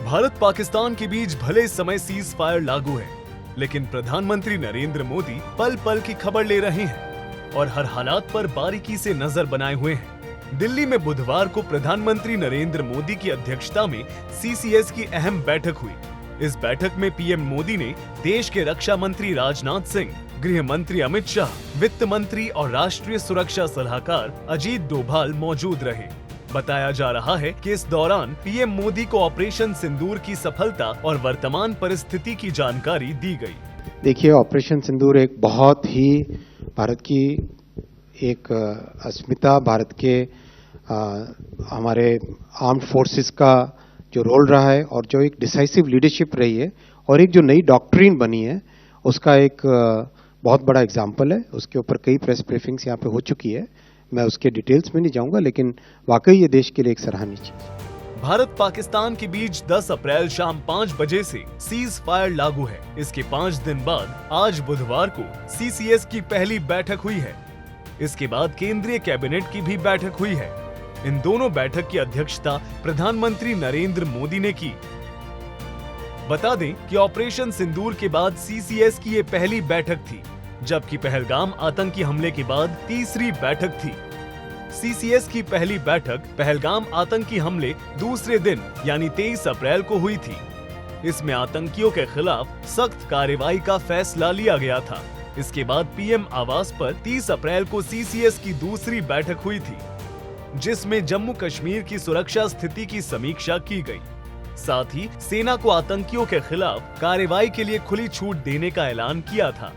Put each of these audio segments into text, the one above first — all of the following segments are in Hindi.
भारत पाकिस्तान के बीच भले समय सीज फायर लागू है, लेकिन प्रधानमंत्री नरेंद्र मोदी पल पल की खबर ले रहे हैं और हर हालात पर बारीकी से नजर बनाए हुए हैं। दिल्ली में बुधवार को प्रधानमंत्री नरेंद्र मोदी की अध्यक्षता में सीसीएस की अहम बैठक हुई। इस बैठक में पीएम मोदी ने देश के रक्षा मंत्री राजनाथ सिंह, गृह मंत्री अमित शाह, वित्त मंत्री और राष्ट्रीय सुरक्षा सलाहकार अजीत डोभाल मौजूद रहे। बताया जा रहा है कि इस दौरान पीएम मोदी को ऑपरेशन सिंदूर की सफलता और वर्तमान परिस्थिति की जानकारी दी गई। देखिए, ऑपरेशन सिंदूर एक बहुत ही भारत की एक अस्मिता, भारत के हमारे आर्म्ड फोर्सेस का जो रोल रहा है और जो एक डिसाइसिव लीडरशिप रही है और एक जो नई डॉक्ट्रिन बनी है, उसका एक बहुत बड़ा एग्जाम्पल है। उसके ऊपर कई प्रेस ब्रीफिंग्स यहाँ पे हो चुकी है, मैं उसके डिटेल्स में नहीं जाऊंगा, लेकिन वाकई ये देश के लिए एक सराहनीय चीज है। भारत पाकिस्तान के बीच 10 अप्रैल शाम 5 बजे से सीज फायर लागू है। इसके 5 दिन बाद आज बुधवार को सीसीएस की पहली बैठक हुई है। इसके बाद केंद्रीय कैबिनेट की भी बैठक हुई है। इन दोनों बैठक की अध्यक्षता प्रधानमंत्री नरेंद्र मोदी ने की। बता दें कि ऑपरेशन सिंदूर के बाद सीसीएस की ये पहली बैठक थी, जबकि पहलगाम आतंकी हमले के बाद तीसरी बैठक थी। सीसीएस की पहली बैठक पहलगाम आतंकी हमले दूसरे दिन यानी 23 अप्रैल को हुई थी। इसमें आतंकियों के खिलाफ सख्त कार्रवाई का फैसला लिया गया था। इसके बाद पीएम आवास पर 30 अप्रैल को सीसीएस की दूसरी बैठक हुई थी, जिसमें जम्मू कश्मीर की सुरक्षा स्थिति की समीक्षा की गई। साथ ही सेना को आतंकियों के खिलाफ कार्रवाई के लिए खुली छूट देने का ऐलान किया था।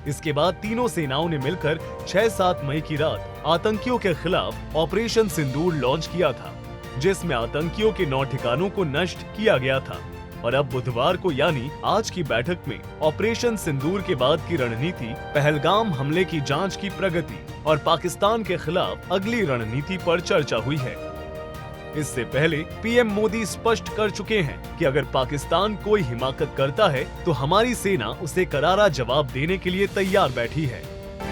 इसके बाद तीनों सेनाओं ने मिलकर 6-7 मई की रात आतंकियों के खिलाफ ऑपरेशन सिंदूर लॉन्च किया था, जिसमें आतंकियों के 9 ठिकानों को नष्ट किया गया था। और अब बुधवार को यानी आज की बैठक में ऑपरेशन सिंदूर के बाद की रणनीति, पहलगाम हमले की जांच की प्रगति और पाकिस्तान के खिलाफ अगली रणनीति पर चर्चा हुई है। इससे पहले पीएम मोदी स्पष्ट कर चुके हैं कि अगर पाकिस्तान कोई हिमाकत करता है तो हमारी सेना उसे करारा जवाब देने के लिए तैयार बैठी है।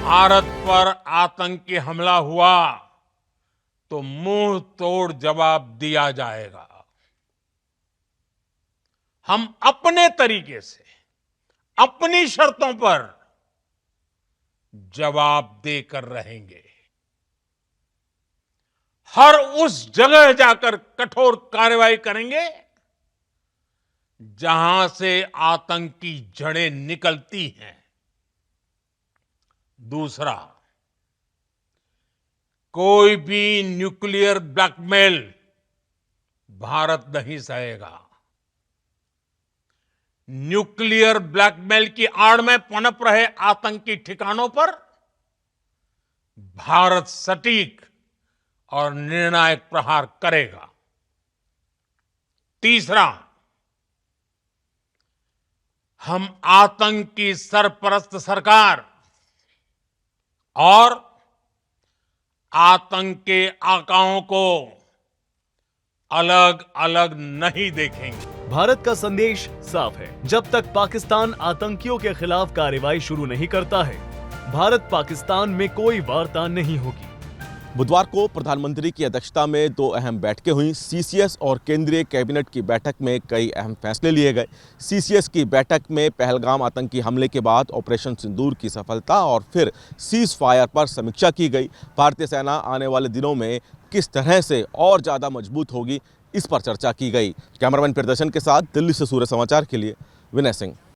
भारत पर आतंकी हमला हुआ तो मुंह तोड़ जवाब दिया जाएगा। हम अपने तरीके से, अपनी शर्तों पर जवाब देकर रहेंगे। हर उस जगह जाकर कठोर कार्रवाई करेंगे जहां से आतंकी जड़ें निकलती हैं। दूसरा, कोई भी न्यूक्लियर ब्लैकमेल भारत नहीं सहेगा। न्यूक्लियर ब्लैकमेल की आड़ में पनप रहे आतंकी ठिकानों पर भारत सटीक और निर्णायक प्रहार करेगा। तीसरा, हम आतंक की सरपरस्त सरकार और आतंक के आकाओं को अलग अलग नहीं देखेंगे। भारत का संदेश साफ है, जब तक पाकिस्तान आतंकियों के खिलाफ कार्रवाई शुरू नहीं करता है, भारत पाकिस्तान में कोई वार्ता नहीं होगी। बुधवार को प्रधानमंत्री की अध्यक्षता में 2 अहम बैठकें हुई। सीसीएस और केंद्रीय कैबिनेट की बैठक में कई अहम फैसले लिए गए। सीसीएस की बैठक में पहलगाम आतंकी हमले के बाद ऑपरेशन सिंदूर की सफलता और फिर सीज फायर पर समीक्षा की गई। भारतीय सेना आने वाले दिनों में किस तरह से और ज़्यादा मजबूत होगी, इस पर चर्चा की गई। कैमरामैन प्रदर्शन के साथ दिल्ली से सूर्य समाचार के लिए विनय सिंह।